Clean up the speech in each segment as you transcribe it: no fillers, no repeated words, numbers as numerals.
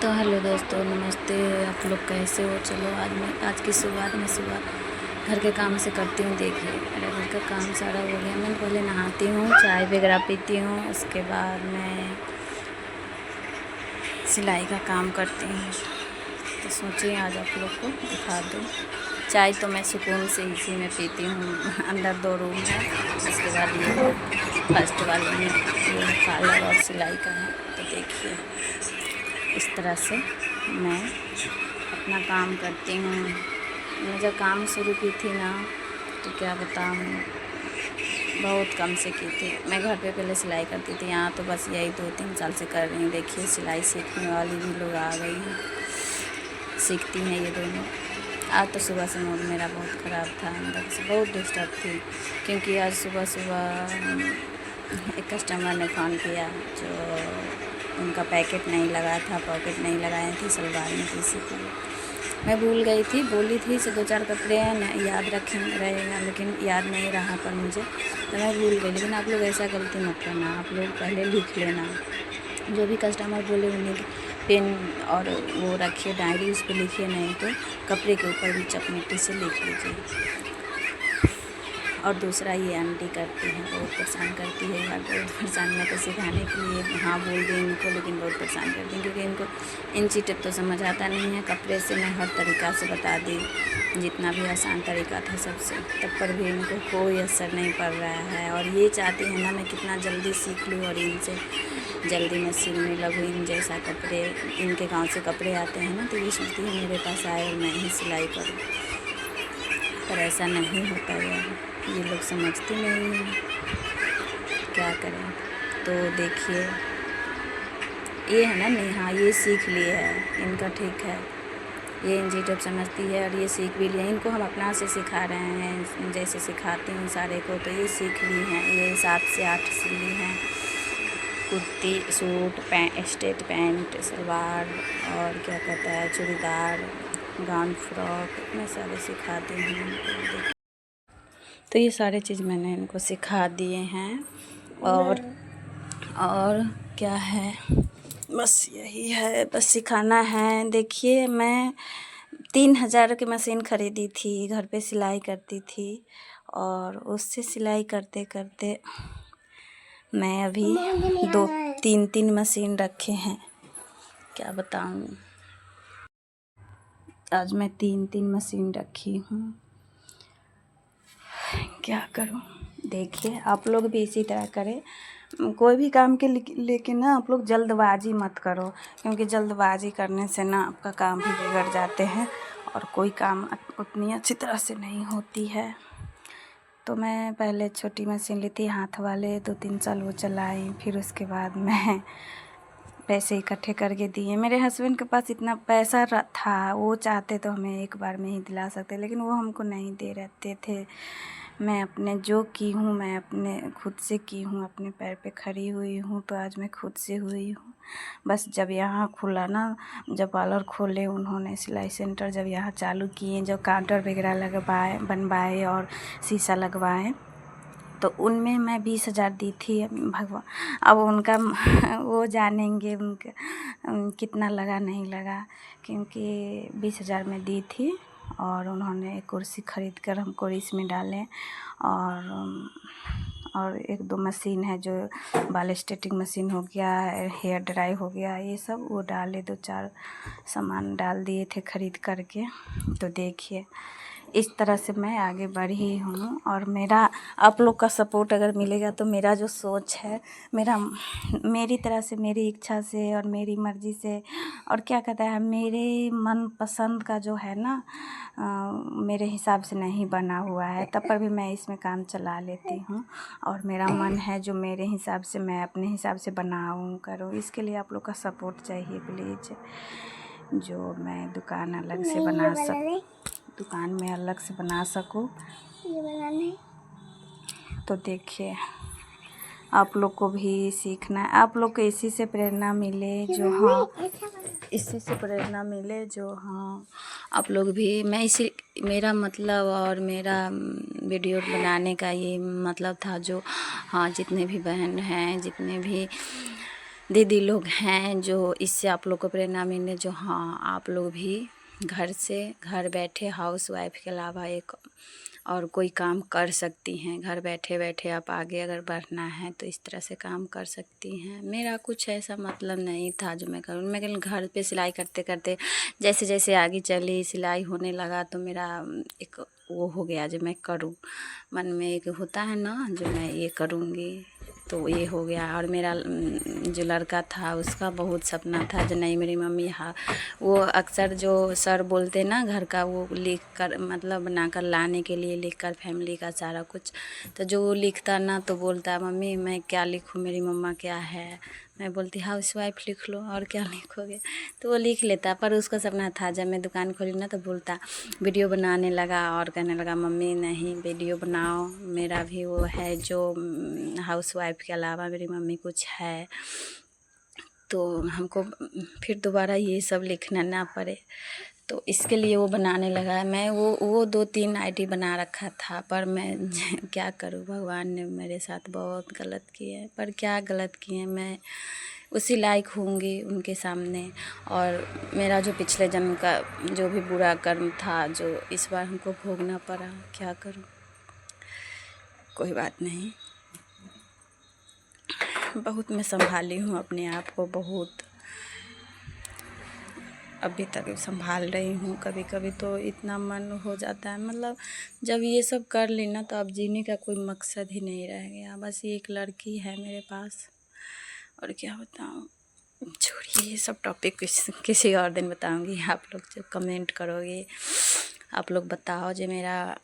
तो हेलो दोस्तों, नमस्ते। आप लोग कैसे हो? चलो आज की शुरुआत मैं सुबह घर के काम से करती हूँ। देखिए, मेरा घर का काम सारा हो गया। मैं पहले नहाती हूँ, चाय वगैरह पीती हूँ, उसके बाद मैं सिलाई का काम करती हूँ। तो सोचिए आज आप लोग को दिखा दूँ। चाय तो मैं सुकून से इसी में पीती हूँ। अंदर 2 रूम है, उसके बाद ये फर्स्ट वाले में ये पार्लर और सिलाई का है। तो देखिए, इस तरह से मैं अपना काम करती हूँ। मैं जब काम शुरू की थी ना, तो क्या बताऊँ, बहुत कम से की थी। मैं घर पे पहले सिलाई करती थी। यहाँ तो बस यही 2-3 साल से कर रही हूँ। देखिए, सिलाई सीखने वाली भी लोग आ गई हैं, सीखती हैं ये दोनों। आज तो सुबह से मूड मेरा बहुत ख़राब था, अंदर से बहुत डिस्टर्ब थी, क्योंकि आज सुबह एक कस्टमर ने फ़ोन किया जो उनका पैकेट नहीं लगा था, पॉकेट नहीं लगाए थे सलवार में, किसी को मैं भूल गई थी। बोली थी से 2-4 कपड़े हैं ना, याद रहेगा, लेकिन याद नहीं रहा पर मुझे, तो मैं भूल गई। लेकिन आप लोग ऐसा गलती मत करना, आप लोग पहले लिख लेना। जो भी कस्टमर बोले उन्हें पेन और वो रखिए, डायरी, उस पर लिखिए, नहीं तो कपड़े के ऊपर भी चकमिट्टी से लिख लीजिए। और दूसरा, ये आंटी करती हैं, बहुत परेशान करती है यार, बहुत परेशान। मैं तो सिखाने के लिए हाँ बोल दी इनको, लेकिन बहुत परेशान करती हैं, क्योंकि इनको इंची टेप तो समझ आता नहीं है। कपड़े से मैं हर तरीक़ा से बता दी, जितना भी आसान तरीका था सबसे, तब पर भी इनको कोई असर नहीं पड़ रहा है। और ये चाहती है ना मैं कितना जल्दी सीख लूँ और इनसे जल्दी मैं सिलने लगूँ इन जैसा कपड़े। इनके गाँव से कपड़े आते हैं ना, तो ये सोचती है मेरे पास आए और मैं ही सिलाई करूँ, पर ऐसा नहीं होता यार, ये लोग समझते नहीं हैं, क्या करें। तो देखिए, ये है ना नेहा, ये सीख लिए है, इनका ठीक है, ये इंची टेप समझती है और ये सीख भी लिए। इनको हम अपना से सिखा रहे हैं, जैसे सिखाती हूँ सारे को, तो ये सीख ली हैं। ये 7 से 8 सिली हैं, kurti, suit, straight pant, salwar, और क्या कहता है, चूड़ीदार, गाउन, फ्रॉक, मैं सारे सिखाती हूँ। तो ये सारे चीज़ मैंने इनको सिखा दिए हैं। और क्या है, बस यही है, बस सिखाना है। देखिए, मैं 3000 की मशीन ख़रीदी थी, घर पे सिलाई करती थी, और उससे सिलाई करते करते मैं अभी 2-3 मशीन रखे हैं, क्या बताऊँ। आज मैं 3 मशीन रखी हूँ, क्या करूँ। देखिए, आप लोग भी इसी तरह करें। कोई भी काम के लेकिन ना आप लोग जल्दबाजी मत करो, क्योंकि जल्दबाजी करने से ना आपका काम भी बिगड़ जाते हैं और कोई काम उतनी अच्छी तरह से नहीं होती है। तो मैं पहले छोटी मशीन ली थी, हाथ वाले, 2-3 साल वो चलाई। फिर उसके बाद मैं पैसे इकट्ठे करके दिए। मेरे हस्बैंड के पास इतना पैसा था, वो चाहते तो हमें एक बार में ही दिला सकते, लेकिन वो हमको नहीं दे रहते थे। मैं अपने जो की हूँ, मैं अपने खुद से की हूँ, अपने पैर पे खड़ी हुई हूँ, तो आज मैं खुद से हुई हूँ। बस जब यहाँ खुला ना, जब पार्लर खोले उन्होंने, सिलाई सेंटर जब यहाँ चालू किए, जब काउंटर वगैरह बनवाए और शीशा लगवाए, तो उनमें मैं 20,000 दी थी। भगवान, अब उनका वो जानेंगे उनका कितना लगा नहीं लगा, क्योंकि 20,000 में दी थी और उन्होंने एक कुर्सी ख़रीद कर हमको इसमें डालें। और 1-2 मशीन है, जो बाल स्ट्रेटिंग मशीन हो गया, हेयर ड्राई हो गया, ये सब वो डाले, 2-4 सामान डाल दिए थे ख़रीद करके। तो देखिए, इस तरह से मैं आगे बढ़ी हूँ। और मेरा आप लोग का सपोर्ट अगर मिलेगा तो मेरा जो सोच है, मेरी तरह से, मेरी इच्छा से और मेरी मर्ज़ी से, और क्या कहता है, मेरे मन पसंद का जो है ना, मेरे हिसाब से नहीं बना हुआ है, तब पर भी मैं इसमें काम चला लेती हूँ। और मेरा मन है जो मेरे हिसाब से मैं अपने हिसाब से बनाऊँ करूँ। इसके लिए आप लोग का सपोर्ट चाहिए प्लीज़, जो मैं दुकान में अलग से बना सकूँ। तो देखिए, आप लोग को भी सीखना है, आप लोग को इसी से प्रेरणा मिले, जो हाँ आप लोग भी, मेरा मतलब और मेरा वीडियो बनाने का ये मतलब था, जो हाँ जितने भी बहन हैं, जितने भी दीदी लोग हैं जो इससे आप लोग को प्रेरणा मिले, जो हाँ आप लोग भी घर बैठे हाउस वाइफ के अलावा एक और कोई काम कर सकती हैं। घर बैठे बैठे आप आगे अगर बढ़ना है तो इस तरह से काम कर सकती हैं। मेरा कुछ ऐसा मतलब नहीं था जो मैं करूँ, मैं घर पे सिलाई करते करते जैसे जैसे आगे चली, सिलाई होने लगा तो मेरा एक वो हो गया जो मैं करूँ, मन में एक होता है ना जो मैं ये करूँगी, तो ये हो गया। और मेरा जो लड़का था उसका बहुत सपना था जो नहीं मेरी मम्मी, हाँ वो अक्सर जो सर बोलते ना घर का वो लिख कर मतलब बना कर लाने के लिए, लिख कर फैमिली का सारा कुछ, तो जो वो लिखता ना तो बोलता मम्मी मैं क्या लिखूँ, मेरी मम्मा क्या है, मैं बोलती हाउस वाइफ लिख लो और क्या लिखोगे, तो वो लिख लेता। पर उसका सपना था जब मैं दुकान खोली ना तो बोलता, वीडियो बनाने लगा और कहने लगा मम्मी नहीं वीडियो बनाओ, मेरा भी वो है जो हाउस वाइफ के अलावा मेरी मम्मी कुछ है, तो हमको फिर दोबारा ये सब लिखना ना पड़े, तो इसके लिए वो बनाने लगा। मैं वो 2-3 आईडी बना रखा था, पर मैं क्या करूँ, भगवान ने मेरे साथ बहुत गलत किए, पर क्या गलत किए, मैं उसी लायक होंगी उनके सामने। और मेरा जो पिछले जन्म का जो भी बुरा कर्म था जो इस बार हमको भोगना पड़ा, क्या करूँ, कोई बात नहीं। बहुत मैं संभाली हूँ अपने आप को, बहुत अभी तक संभाल रही हूँ। कभी कभी तो इतना मन हो जाता है, मतलब जब ये सब कर ली ना तो अब जीने का कोई मकसद ही नहीं रह गया। बस ये एक लड़की है मेरे पास, और क्या बताऊँ, छोड़िए ये सब टॉपिक किसी और दिन बताऊँगी। आप लोग जब कमेंट करोगे, आप लोग बताओ जो मेरा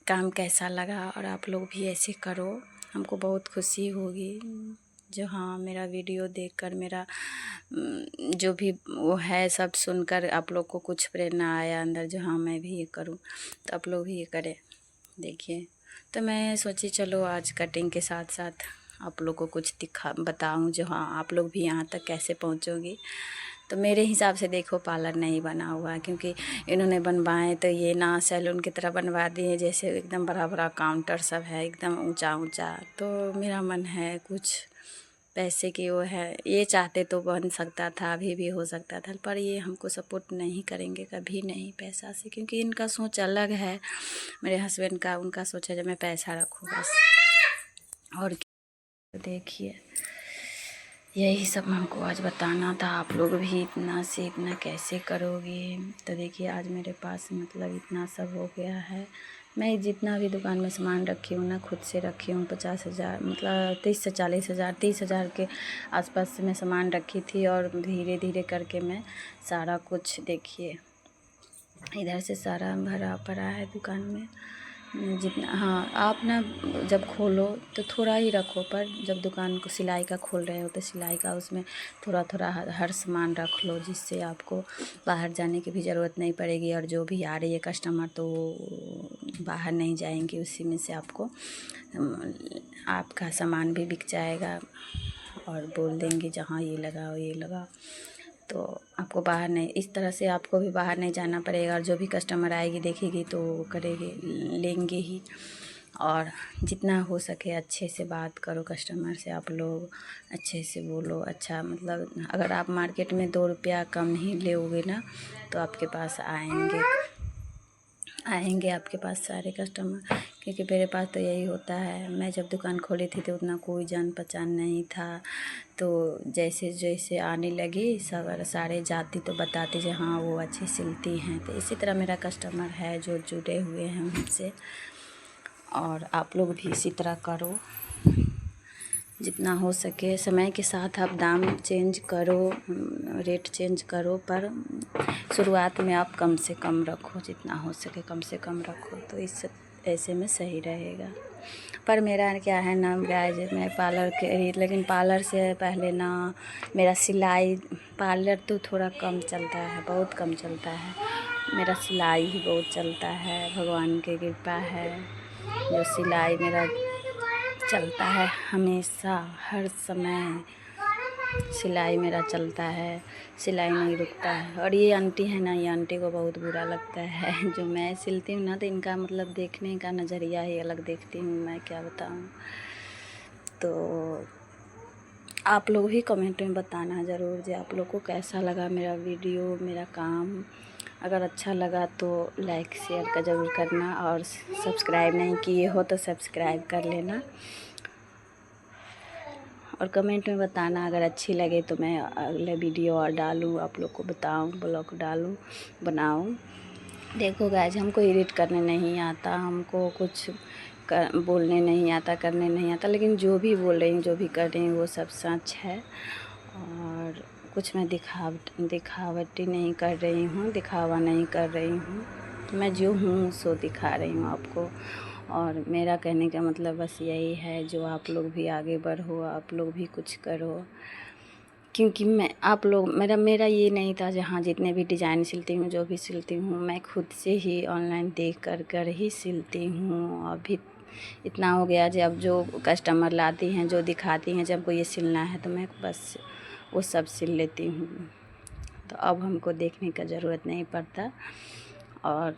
काम कैसा लगा, और आप लोग भी ऐसे करो, हमको बहुत खुशी होगी जो हाँ मेरा वीडियो देखकर मेरा जो भी वो है सब सुनकर आप लोग को कुछ प्रेरणा आया अंदर, जो हाँ मैं भी ये करूँ, तो आप लोग भी ये करें। देखिए तो मैं सोची चलो आज कटिंग के साथ साथ आप लोग को कुछ बताऊँ जो हाँ आप लोग भी यहाँ तक कैसे पहुँचोगी। तो मेरे हिसाब से देखो पार्लर नहीं बना हुआ है, क्योंकि इन्होंने बनवाए तो ये ना सैलून की तरह बनवा दिए, जैसे एकदम बड़ा बड़ा काउंटर सब है एकदम ऊंचा ऊंचा। तो मेरा मन है कुछ पैसे की वो है, ये चाहते तो बन सकता था, अभी भी हो सकता था, पर ये हमको सपोर्ट नहीं करेंगे कभी नहीं पैसा से, क्योंकि इनका सोच अलग है मेरे हस्बैंड का। उनका सोच है जब मैं पैसा रखूँ बस, और देखिए यही सब हमको आज बताना था। आप लोग भी इतना से इतना कैसे करोगे। तो देखिए आज मेरे पास मतलब इतना सब हो गया है। मैं जितना भी दुकान में सामान रखी हूँ ना खुद से रखी हूँ, 50,000 मतलब 30 से 40,000 30,000 के आसपास से मैं सामान रखी थी, और धीरे धीरे करके मैं सारा कुछ देखिए इधर से सारा भरा पड़ा है दुकान में जितना। हाँ आप ना जब खोलो तो थोड़ा ही रखो, पर जब दुकान को सिलाई का खोल रहे हो तो सिलाई का उसमें थोड़ा थोड़ा हर सामान रख लो, जिससे आपको बाहर जाने की भी ज़रूरत नहीं पड़ेगी, और जो भी आ रही है कस्टमर तो वो बाहर नहीं जाएंगे, उसी में से आपको आपका सामान भी बिक जाएगा, और बोल देंगे जहाँ ये लगाओ ये लगाओ, तो आपको बाहर नहीं, इस तरह से आपको भी बाहर नहीं जाना पड़ेगा। और जो भी कस्टमर आएगी देखेगी तो करेगी, लेंगे ही। और जितना हो सके अच्छे से बात करो कस्टमर से, आप लोग अच्छे से बोलो। अच्छा मतलब अगर आप मार्केट में 2 रुपया कम ही लोगे ना तो आपके पास आएंगे आपके पास सारे कस्टमर, क्योंकि मेरे पास तो यही होता है। मैं जब दुकान खोली थी तो उतना कोई जान पहचान नहीं था, तो जैसे जैसे आने लगी सब सारे जाती तो बताते जो हाँ वो अच्छी सिलती हैं, तो इसी तरह मेरा कस्टमर है जो जुड़े हुए हैं उनसे। और आप लोग भी इसी तरह करो, जितना हो सके समय के साथ आप दाम चेंज करो, रेट चेंज करो, पर शुरुआत में आप कम से कम रखो, जितना हो सके कम से कम रखो, तो इस ऐसे में सही रहेगा। पर मेरा क्या है ना गाइज, मैं पार्लर के, लेकिन पार्लर से पहले ना मेरा सिलाई, पार्लर तो थोड़ा कम चलता है, बहुत कम चलता है, मेरा सिलाई ही बहुत चलता है। भगवान की कृपा है जो सिलाई मेरा चलता है हमेशा, हर समय सिलाई मेरा चलता है, सिलाई नहीं रुकता है। और ये आंटी है ना, ये आंटी को बहुत बुरा लगता है जो मैं सिलती हूँ ना, तो इनका मतलब देखने का नज़रिया ही अलग देखती हूँ मैं, क्या बताऊँ। तो आप लोग भी कमेंट में बताना ज़रूर जो आप लोग को कैसा लगा मेरा वीडियो, मेरा काम। अगर अच्छा लगा तो लाइक शेयर का ज़रूर करना, और सब्सक्राइब नहीं किए हो तो सब्सक्राइब कर लेना, और कमेंट में बताना अगर अच्छी लगे तो मैं अगले वीडियो और डालूँ, आप लोग को बताऊँ, ब्लॉग डालूँ, बनाऊँ। देखो गाइज, हमको एडिट करने नहीं आता, हमको कुछ बोलने नहीं आता, करने नहीं आता, लेकिन जो भी बोल रही हूँ, जो भी कर रही हूँ वो सब सच है। और कुछ मैं दिखावटी नहीं कर रही हूँ, दिखावा नहीं कर रही हूँ। मैं जो हूँ सो दिखा रही हूँ आपको। और मेरा कहने का मतलब बस यही है, जो आप लोग भी आगे बढ़ो, आप लोग भी कुछ करो। क्योंकि मेरा ये नहीं था जहाँ जितने भी डिज़ाइन सिलती हूँ, जो भी सिलती हूँ, मैं खुद से ही ऑनलाइन देख कर ही सिलती हूँ। अभी इतना हो गया जब जो कस्टमर लाती हैं, जो दिखाती हैं, जब को ये सिलना है तो मैं बस वो सब सिल लेती हूँ। तो अब हमको देखने का ज़रूरत नहीं पड़ता। और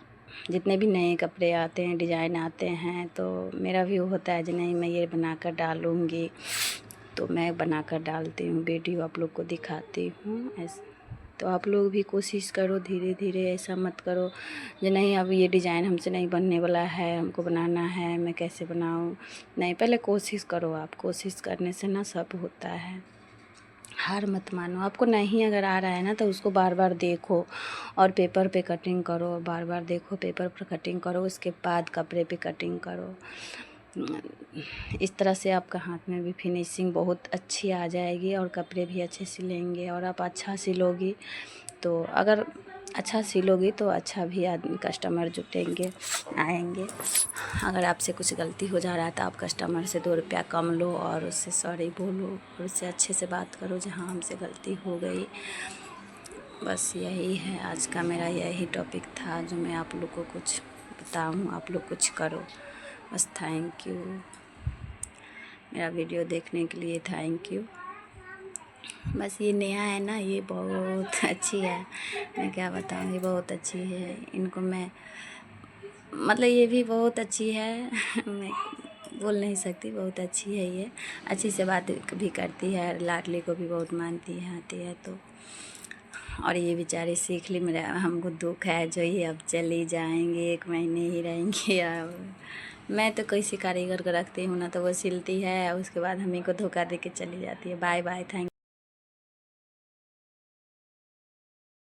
जितने भी नए कपड़े आते हैं, डिज़ाइन आते हैं, तो मेरा भी होता है जो नहीं मैं ये बनाकर डालूँगी, तो मैं बनाकर डालती हूँ, वीडियो आप लोग को दिखाती हूँ। ऐसे तो आप लोग भी कोशिश करो, धीरे धीरे, ऐसा मत करो जो नहीं अब ये डिज़ाइन हमसे नहीं बनने वाला है, हमको बनाना है, मैं कैसे बनाऊँ। नहीं, पहले कोशिश करो। आप कोशिश करने से ना सब होता है। हार मत मानो। आपको नहीं अगर आ रहा है ना तो उसको बार बार देखो और पेपर पे कटिंग करो, बार बार देखो, पेपर पर कटिंग करो, उसके बाद कपड़े पे कटिंग करो। इस तरह से आपका हाथ में भी फिनिशिंग बहुत अच्छी आ जाएगी और कपड़े भी अच्छे सिलेंगे। और आप अच्छा सिलोगी तो अगर अच्छा सिलोगी तो अच्छा भी आदमी कस्टमर जुटेंगे, आएंगे। अगर आपसे कुछ गलती हो जा रहा है तो आप कस्टमर से 2 रुपया कम लो और उससे सॉरी बोलो और उससे अच्छे से बात करो जहाँ हमसे गलती हो गई। बस यही है आज का मेरा, यही टॉपिक था जो मैं आप लोग को कुछ बताऊँ, आप लोग कुछ करो। बस थैंक यू, मेरा वीडियो देखने के लिए थैंक यू। बस ये नया है ना, ये बहुत अच्छी है, मैं क्या बताऊँ, ये बहुत अच्छी है। इनको मैं मतलब ये भी बहुत अच्छी है मैं बोल नहीं सकती, बहुत अच्छी है ये। अच्छी से बात भी करती है, लाडली को भी बहुत मानती है, आती है तो। और ये बेचारी सीख ली, मेरा हमको दुख है जो ये अब चली जाएंगे, 1 महीने ही रहेंगे। अब मैं तो किसी कारीगर को रखती हूँ ना तो वो सिलती है, उसके बाद हम ही को धोखा दे के चली जाती है। Bye bye, thank